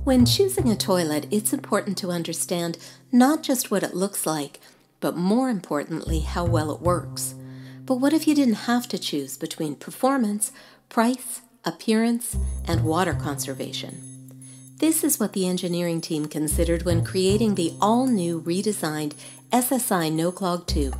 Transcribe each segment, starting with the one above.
When choosing a toilet, it's important to understand not just what it looks like, but more importantly, how well it works. But what if you didn't have to choose between performance, price, appearance, and water conservation? This is what the engineering team considered when creating the all-new redesigned Ssi No Clog Ii.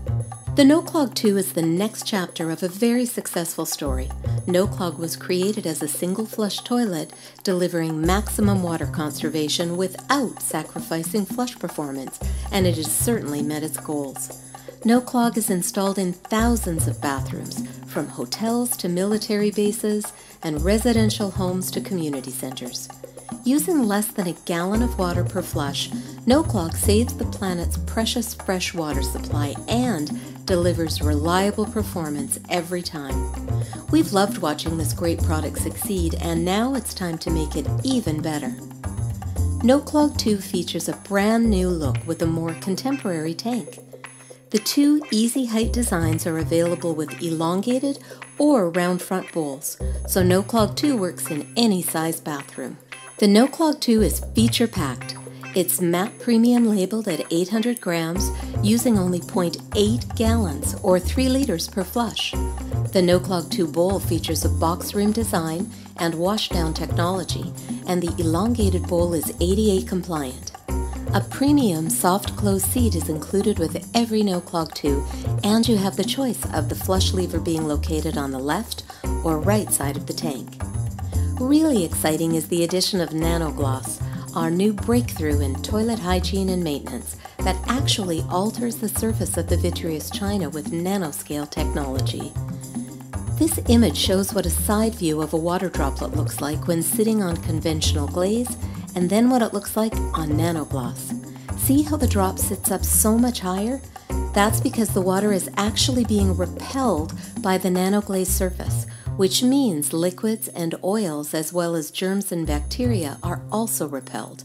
The No Clog Ii is the next chapter of a very successful story. No Clog was created as a single flush toilet, delivering maximum water conservation without sacrificing flush performance, and it has certainly met its goals. No Clog is installed in thousands of bathrooms, from hotels to military bases and residential homes to community centers. Using less than a gallon of water per flush, No Clog saves the planet's precious fresh water supply and delivers reliable performance every time. We've loved watching this great product succeed, and now it's time to make it even better. No Clog Ii features a brand new look with a more contemporary tank. The two easy height designs are available with elongated or round front bowls, so No Clog Ii works in any size bathroom. The No Clog Ii is feature-packed. It's matte premium labeled at 800 grams, using only 0.8 gallons or 3 liters per flush. The No Clog Ii bowl features a box rim design and washdown technology, and the elongated bowl is ADA compliant. A premium soft close seat is included with every No Clog Ii, and you have the choice of the flush lever being located on the left or right side of the tank. Really exciting is the addition of NanoGloss, our new breakthrough in toilet hygiene and maintenance that actually alters the surface of the vitreous china with nanoscale technology. This image shows what a side view of a water droplet looks like when sitting on conventional glaze, and then what it looks like on NanoGloss. See how the drop sits up so much higher? That's because the water is actually being repelled by the nanoglaze surface, which means liquids and oils as well as germs and bacteria are also repelled.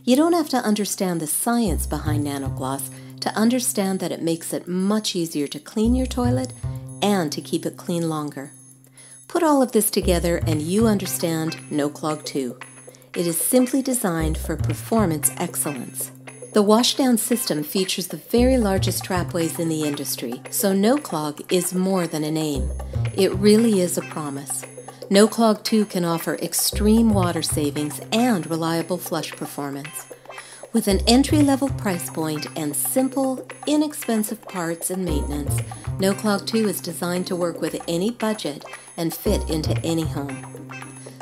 You don't have to understand the science behind NanoGloss to understand that it makes it much easier to clean your toilet and to keep it clean longer. Put all of this together and you understand No Clog Ii. It is simply designed for performance excellence. The washdown system features the very largest trapways in the industry, so No Clog is more than a name. It really is a promise. No Clog Ii can offer extreme water savings and reliable flush performance. With an entry-level price point and simple, inexpensive parts and maintenance, No Clog Ii is designed to work with any budget and fit into any home.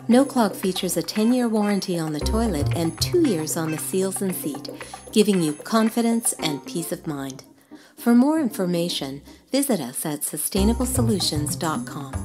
No Clog features a 10-year warranty on the toilet and 2 years on the seals and seat, giving you confidence and peace of mind. For more information, visit us at sustainablesolutions.com.